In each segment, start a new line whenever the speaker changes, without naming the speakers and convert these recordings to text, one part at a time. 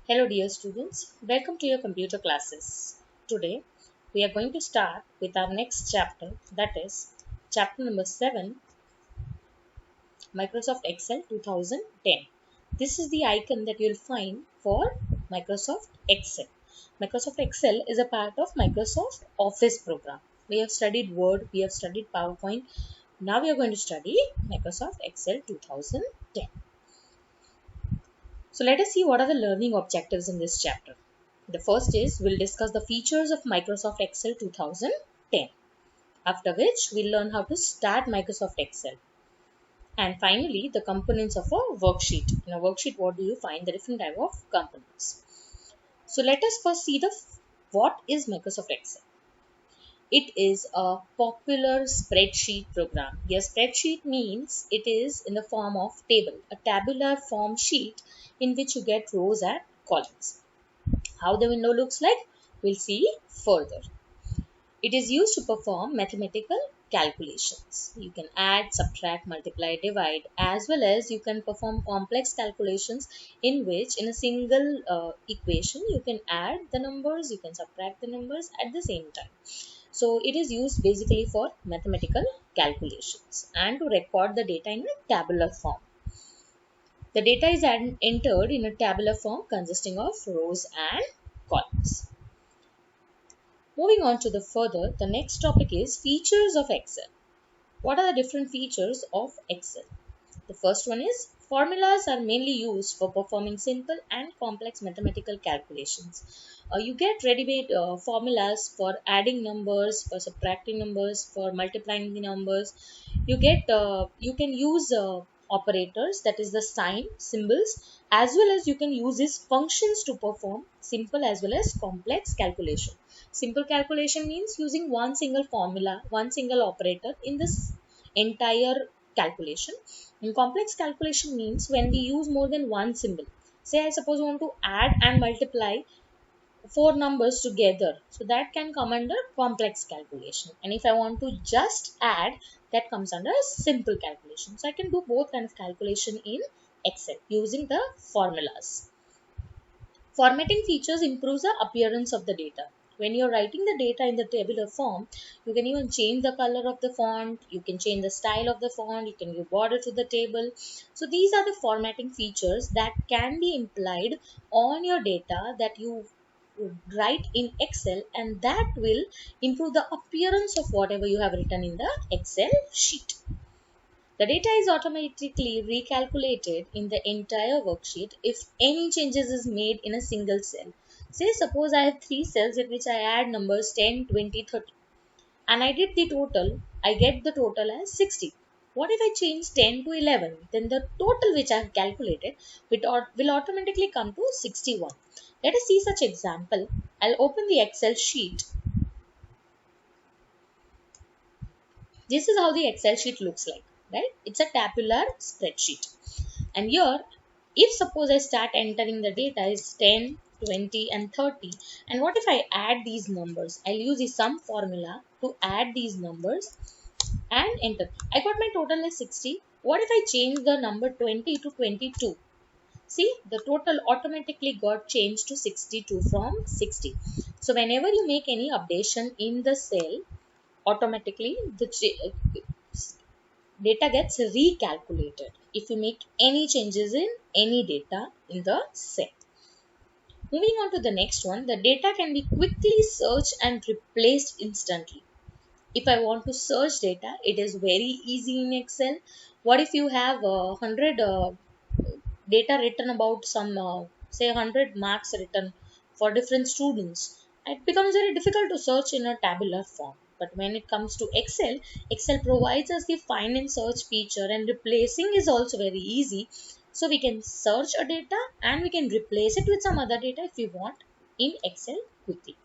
Hello dear students, welcome to your computer classes. Today we are going to start with our next chapter, that is chapter number 7, Microsoft Excel 2010. This is the icon that you will find for Microsoft Excel. Microsoft Excel is a part of Microsoft Office program. We have studied Word, we have studied PowerPoint. Now we are going to study Microsoft Excel 2010. So let us see what are the learning objectives in this chapter. The first is we'll discuss the features of Microsoft Excel 2010. After which we'll learn how to start Microsoft Excel. And finally, the components of a worksheet. In a worksheet, what do you find? The different type of components. So let us first see what is Microsoft Excel. It is a popular spreadsheet program. Your spreadsheet means it is in the form of table, a tabular form sheet in which you get rows and columns. How the window looks like, we'll see further. It is used to perform mathematical calculations. You can add, subtract, multiply, divide, as well as you can perform complex calculations in which in a single equation you can add the numbers, you can subtract the numbers at the same time. So it is used basically for mathematical calculations and to record the data in a tabular form. The data is entered in a tabular form consisting of rows and columns. Moving on to the next topic is features of Excel. What are the different features of Excel? The first one is formulas are mainly used for performing simple and complex mathematical calculations. You get ready-made formulas for adding numbers, for subtracting numbers, for multiplying the numbers. You can use operators, that is the sign symbols, as well as you can use these functions to perform simple as well as complex calculation. Simple calculation means using one single formula, one single operator in this entire calculation. And complex calculation means when we use more than one symbol. Say I suppose I want to add and multiply four numbers together. So that can come under complex calculation. And if I want to just add, that comes under simple calculation. So I can do both kind of calculation in Excel using the formulas. Formatting features improves the appearance of the data. When you're writing the data in the tabular form, you can even change the color of the font, you can change the style of the font, you can give border to the table. So these are the formatting features that can be implied on your data that you write in Excel, and that will improve the appearance of whatever you have written in the Excel sheet. The data is automatically recalculated in the entire worksheet if any changes is made in a single cell. Say suppose I have 3 cells in which I add numbers 10, 20, 30 and I did the total, I get the total as 60. What if I change 10 to 11? Then the total which I have calculated will automatically come to 61. Let us see such example. I'll open the Excel sheet. This is how the Excel sheet looks like, right? It's a tabular spreadsheet. And here, if suppose I start entering the data is 10, 20 and 30. And what if I add these numbers? I'll use the sum formula to add these numbers and enter. I got my total as 60. What if I change the number 20 to 22? See, the total automatically got changed to 62 from 60. So whenever you make any updation in the cell, automatically the data gets recalculated if you make any changes in any data in the cell. Moving on to the next one, the data can be quickly searched and replaced instantly. If I want to search data, it is very easy in Excel. What if you have 100 data written about some, say 100 marks written for different students? It becomes very difficult to search in a tabular form. But when it comes to Excel, Excel provides us the find and search feature, and replacing is also very easy. So we can search a data and we can replace it with some other data if we want in Excel quickly.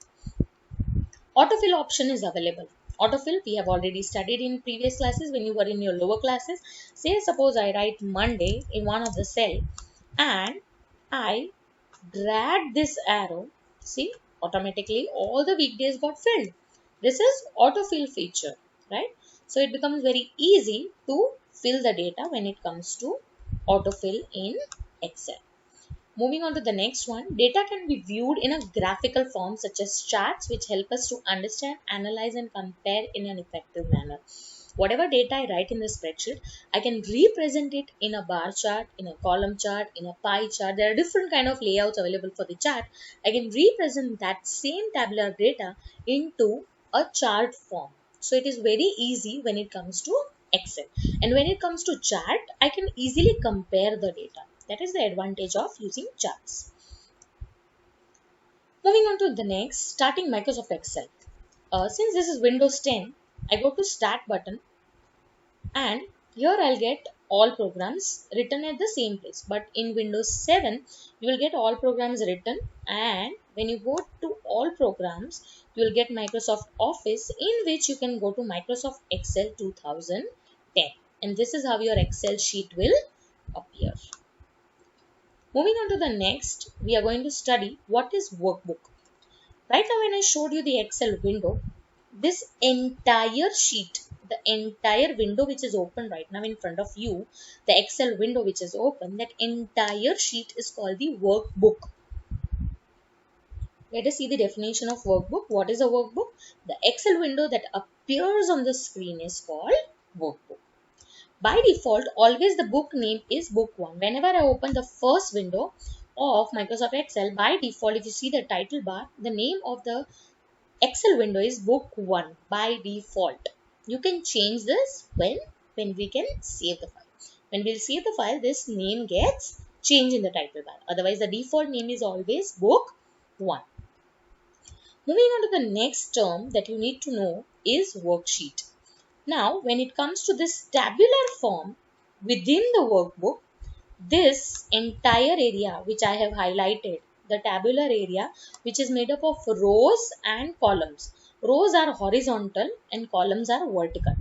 Autofill option is available. Autofill we have already studied in previous classes when you were in your lower classes. Say suppose I write Monday in one of the cell and I drag this arrow. See, automatically all the weekdays got filled. This is autofill feature, right? So it becomes very easy to fill the data when it comes to autofill in Excel. Moving on to the next one, data can be viewed in a graphical form such as charts, which help us to understand, analyze and compare in an effective manner. Whatever data I write in the spreadsheet, I can represent it in a bar chart, in a column chart, in a pie chart. There are different kind of layouts available for the chart. I can represent that same tabular data into a chart form. So it is very easy when it comes to Excel. And when it comes to chart, I can easily compare the data. That is the advantage of using charts. Moving on to the next, starting Microsoft Excel. Since this is Windows 10, I go to Start button, and here I'll get all programs written at the same place. But in Windows 7, you will get all programs written, and when you go to all programs, you will get Microsoft Office, in which you can go to Microsoft Excel 2010. And this is how your Excel sheet will appear. Moving on to the next, we are going to study what is workbook. Right now when I showed you the Excel window, this entire sheet, the entire window which is open right now in front of you, the Excel window which is open, that entire sheet is called the workbook. Let us see the definition of workbook. What is a workbook? The Excel window that appears on the screen is called workbook. By default, always the book name is book 1. Whenever I open the first window of Microsoft Excel, by default, if you see the title bar, the name of the Excel window is book 1 by default. You can change this when we can save the file. When we'll save the file, this name gets changed in the title bar. Otherwise, the default name is always book 1. Moving on to the next term that you need to know is worksheet. Now, when it comes to this tabular form within the workbook, this entire area which I have highlighted, the tabular area, which is made up of rows and columns. Rows are horizontal and columns are vertical.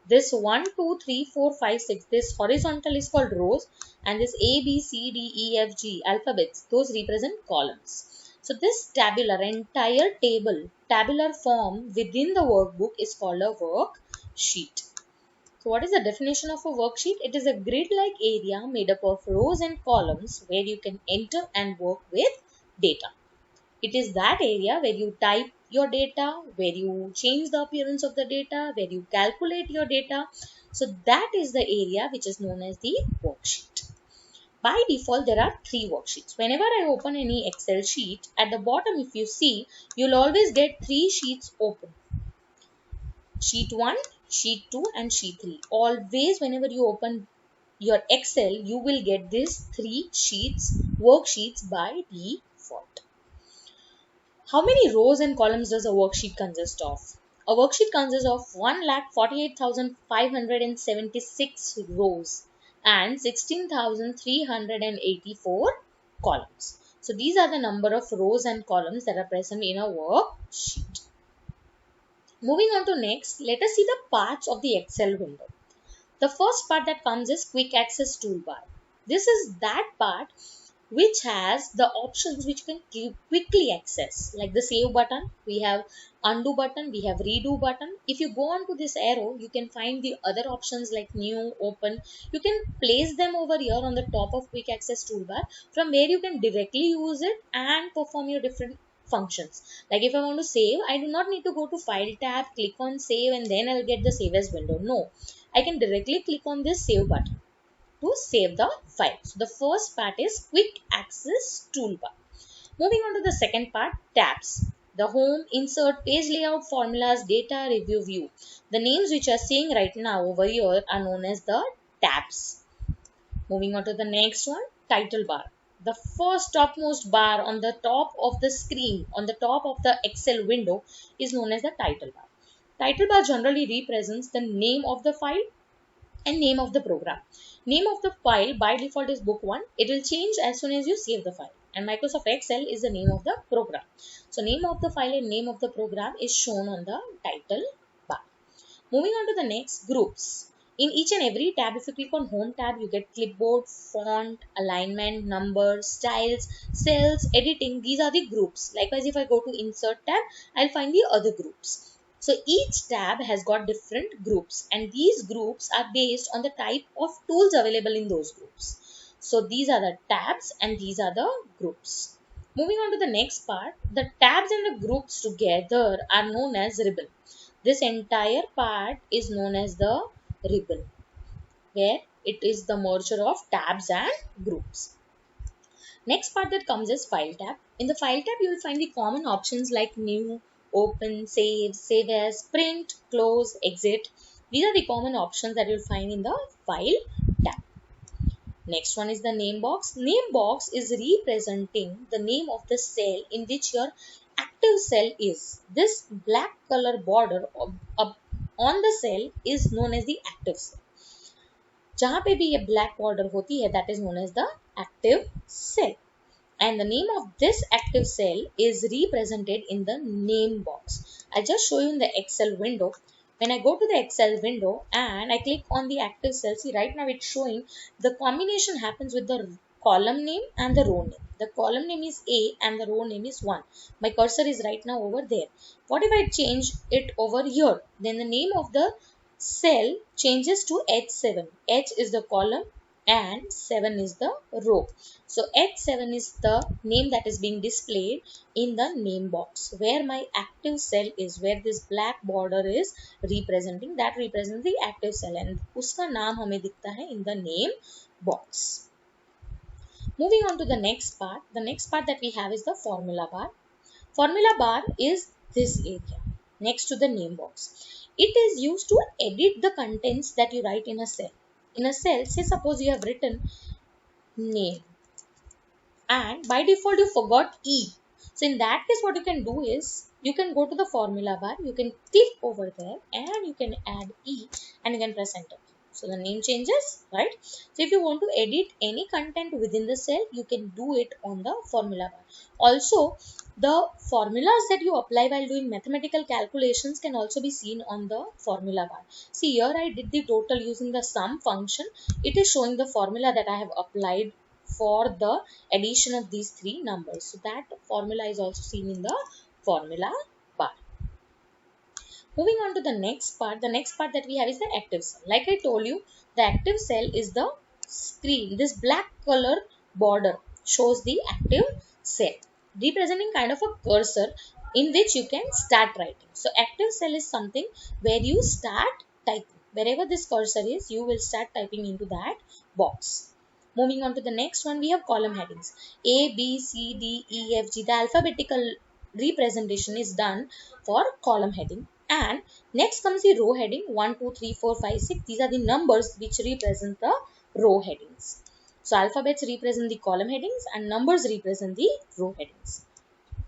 This 1, 2, 3, 4, 5, 6, this horizontal is called rows, and this A, B, C, D, E, F, G alphabets, those represent columns. So this tabular, entire tabular form within the workbook is called a worksheet. So what is the definition of a worksheet? It is a grid-like area made up of rows and columns where you can enter and work with data. It is that area where you type your data, where you change the appearance of the data, where you calculate your data. So that is the area which is known as the worksheet. By default, there are 3 worksheets. Whenever I open any Excel sheet, at the bottom if you see, you'll always get 3 sheets open. Sheet 1, sheet 2 and sheet 3. Always whenever you open your Excel, you will get these 3 worksheets by default. How many rows and columns does a worksheet consist of? A worksheet consists of 1,48,576 rows and 16,384 columns. So these are the number of rows and columns that are present in a worksheet. Moving on to next, let us see the parts of the Excel window. The first part that comes is quick access toolbar. This is that part which has the options which you can quickly access, like the save button, we have undo button, we have redo button. If you go on to this arrow, you can find the other options like new, open. You can place them over here on the top of quick access toolbar, from where you can directly use it and perform your different functions. Like if I want to save, I do not need to go to file tab, click on save and then I'll get the save as window. No, I can directly click on this save button to save the file. So the first part is quick access toolbar. Moving on to the second part, tabs. The home, insert, page layout, formulas, data, review, view. The names which are seeing right now over here are known as the tabs. Moving on to the next one, title bar. The first topmost bar on the top of the screen, on the top of the Excel window, is known as the title bar. Title bar generally represents the name of the file and name of the program. Name of the file by default is book 1. It will change as soon as you save the file. And Microsoft Excel is the name of the program. So name of the file and name of the program is shown on the title bar. Moving on to the next, groups. In each and every tab, if you click on home tab, you get clipboard, font, alignment, numbers, styles, cells, editing. These are the groups. Likewise, if I go to insert tab, I'll find the other groups. So each tab has got different groups, and these groups are based on the type of tools available in those groups. So these are the tabs and these are the groups. Moving on to the next part, the tabs and the groups together are known as ribbon. This entire part is known as the ribbon, where it is the merger of tabs and groups. Next part that comes is file tab. In the file tab, you will find the common options like new, open, save as, print, close, exit. These are the common options that you'll find in the file tab. Next one is the name box. Name box is representing the name of the cell in which your active cell is. This black color border on the cell is known as the active cell. जहाँ पे भी ये black border होती है, that is known as the active cell. And the name of this active cell is represented in the name box. I just show you in the Excel window. When I go to the Excel window and I click on the active cell, see right now it's showing the combination happens with the column name and the row name. The column name is A and the row name is 1. My cursor is right now over there. What if I change it over here? Then the name of the cell changes to H7. H is the column and 7 is the row. So H7 is the name that is being displayed in the name box, where my active cell is, where this black border is representing, that represents the active cell and उसका नाम हमें दिखता है in the name box. Moving on to the next part that we have is the formula bar. Formula bar is this area next to the name box. It is used to edit the contents that you write in a cell. In a cell, say suppose you have written name and by default you forgot E. So in that case what you can do is you can go to the formula bar, you can click over there and you can add E and you can press enter. So the name changes, right? So if you want to edit any content within the cell, you can do it on the formula bar. Also, the formulas that you apply while doing mathematical calculations can also be seen on the formula bar. See here I did the total using the sum function. It is showing the formula that I have applied for the addition of these three numbers. So that formula is also seen in the formula bar. Moving on to the next part that we have is the active cell. Like I told you, the active cell is the screen. This black color border shows the active cell, representing kind of a cursor in which you can start writing. So active cell is something where you start typing. Wherever this cursor is, you will start typing into that box. Moving on to the next one, we have column headings. A, B, C, D, E, F, G. The alphabetical representation is done for column heading. And next comes the row heading 1, 2, 3, 4, 5, 6. These are the numbers which represent the row headings. So alphabets represent the column headings and numbers represent the row headings.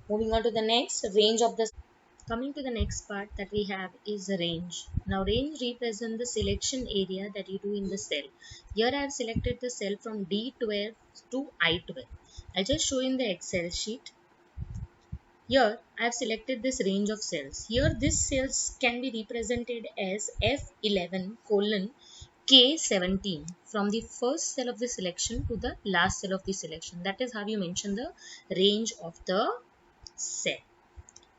Moving on to the next, range of the. Coming to the next part that we have is range. Now range represents the selection area that you do in the cell. Here I have selected the cell from D12 to I12. I'll just show in the Excel sheet. Here I have selected this range of cells. Here these cells can be represented as F11 colon K17 from the first cell of the selection to the last cell of the selection. That is how you mention the range of the cell.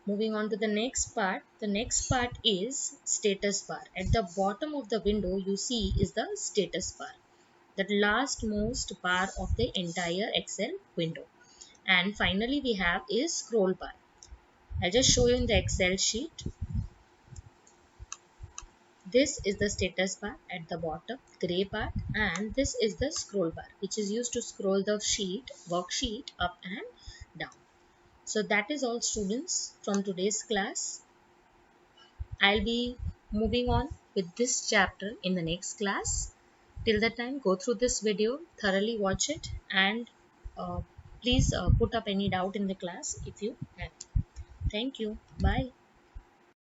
Moving on to the next part. The next part is status bar. At the bottom of the window you see is the status bar. The last most bar of the entire Excel window. And finally we have is scroll bar. I'll just show you in the Excel sheet. This is the status bar at the bottom, gray part, and this is the scroll bar which is used to scroll the worksheet up and down. So that is all students from today's class. I'll be moving on with this chapter in the next class. Till that time, go through this video, thoroughly watch it, and please put up any doubt in the class if you have. Thank you. Bye.